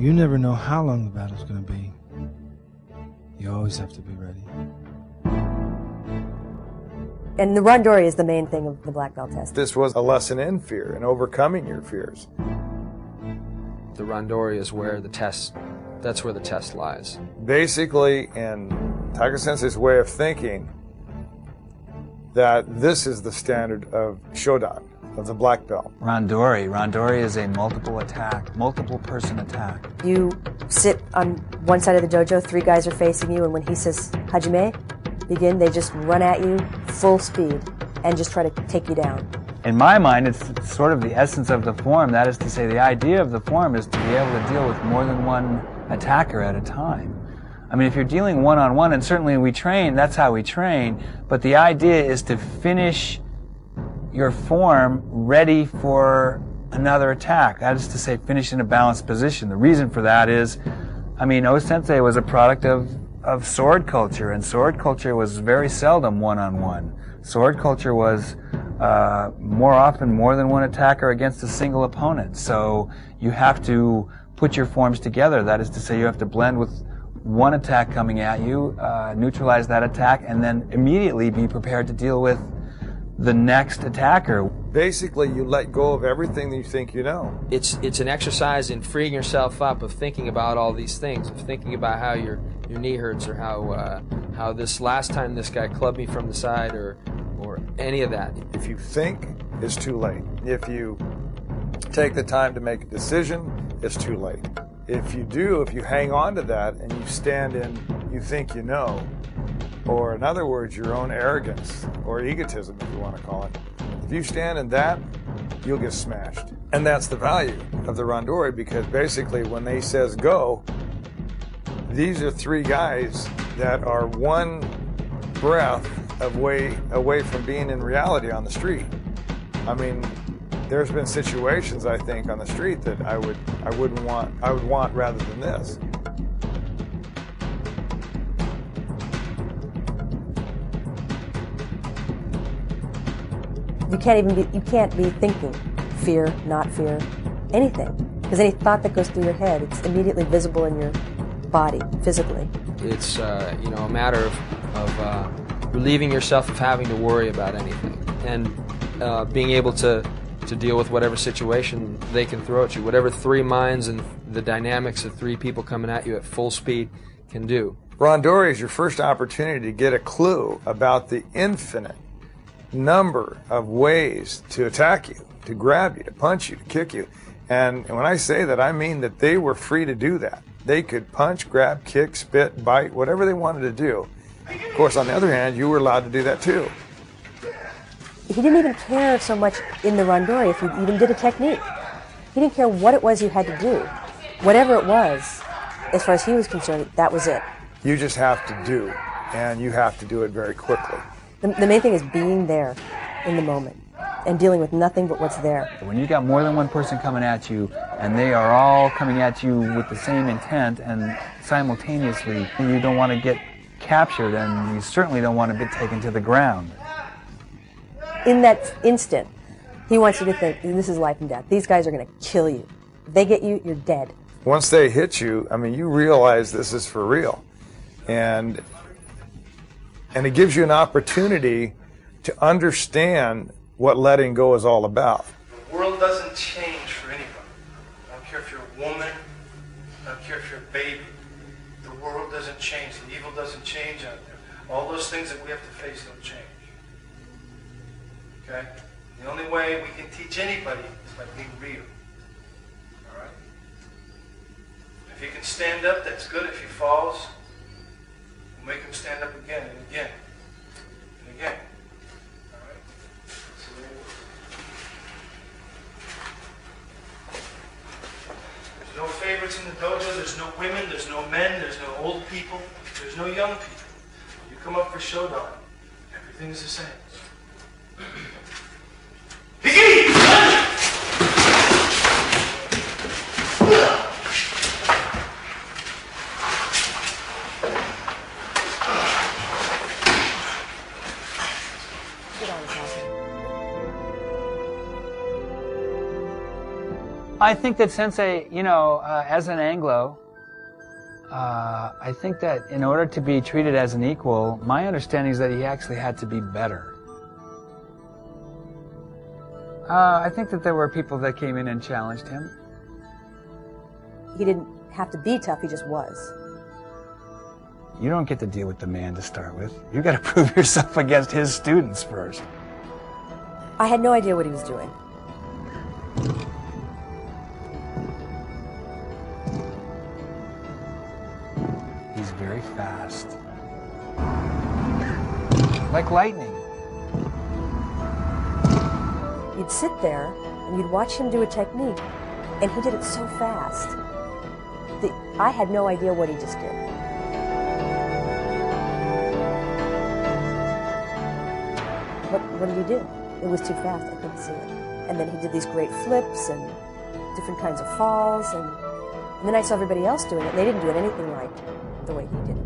You never know how long the battle's gonna be. You always have to be ready. And the randori is the main thing of the black belt test. This was a lesson in fear and overcoming your fears. The randori is where the test, that's where the test lies. Basically, in Tiger Sensei's way of thinking, that this is the standard of Shodan, of the black belt. Randori. Randori is a multiple person attack. You sit on one side of the dojo, 3 guys are facing you, and when he says Hajime, begin, they just run at you full speed and just try to take you down. In my mind, it's sort of the essence of the form. That is to say, the idea of the form is to be able to deal with more than one attacker at a time. I mean, if you're dealing one-on-one, and certainly we train, that's how we train, but the idea is to finish your form ready for another attack. That is to say, finish in a balanced position. The reason for that is, I mean, O-Sensei was a product of sword culture, and sword culture was very seldom one-on-one. Sword culture was more often more than one attacker against a single opponent. So you have to put your forms together. That is to say, you have to blend with one attack coming at you, neutralize that attack, and then immediately be prepared to deal with the next attacker. Basically, you let go of everything that you think you know. It's an exercise in freeing yourself up, of thinking about all these things, of thinking about how your knee hurts, or how this last time this guy clubbed me from the side, or any of that. If you think, it's too late. If you take the time to make a decision, it's too late. If you hang on to that and you stand in, you think you know, or in other words, your own arrogance or egotism, if you want to call it, if you stand in that, you'll get smashed. And that's the value of the randori, because basically when they says go, these are 3 guys that are one breath away from being in reality on the street. I mean, there's been situations, I think, on the street that I would want rather than this. You can't be thinking fear, not fear, anything. Because any thought that goes through your head, it's immediately visible in your body, physically. It's a matter of relieving yourself of having to worry about anything, and being able to deal with whatever situation they can throw at you, whatever 3 minds and the dynamics of 3 people coming at you at full speed can do. Randori is your first opportunity to get a clue about the infinite number of ways to attack you, to grab you, to punch you, to kick you. And when I say that, I mean that they were free to do that. They could punch, grab, kick, spit, bite, whatever they wanted to do. Of course, on the other hand, you were allowed to do that too. He didn't even care so much in the randori if you even did a technique. He didn't care what it was you had to do. Whatever it was, as far as he was concerned, that was it. You just have to do, and you have to do it very quickly. The main thing is being there in the moment and dealing with nothing but what's there. When you got more than one person coming at you, and they are all coming at you with the same intent and simultaneously, you don't want to get captured, and you certainly don't want to be taken to the ground. In that instant, he wants you to think, this is life and death. These guys are going to kill you. If they get you, you're dead. Once they hit you, I mean, you realize this is for real. And it gives you an opportunity to understand what letting go is all about. The world doesn't change for anybody. I don't care if you're a woman, I don't care if you're a baby. The world doesn't change. The evil doesn't change out there. All those things that we have to face don't change. Okay? The only way we can teach anybody is by being real. All right? If he can stand up, that's good. If he falls, we'll make him stand up again and again and again. All right? So there's no favorites in the dojo. There's no women. There's no men. There's no old people. There's no young people. You come up for Shodan, everything's the same. I think that Sensei, you know, as an Anglo, I think that in order to be treated as an equal, my understanding is that he actually had to be better. I think that there were people that came in and challenged him. He didn't have to be tough, he just was. You don't get to deal with the man to start with. You got to prove yourself against his students first. I had no idea what he was doing. He's very fast. Like lightning. You'd sit there and you'd watch him do a technique, and he did it so fast that I had no idea what he just did. What did he do? It was too fast, I couldn't see it. And then he did these great flips and different kinds of falls, and then I saw everybody else doing it, and they didn't do it anything like the way he did it.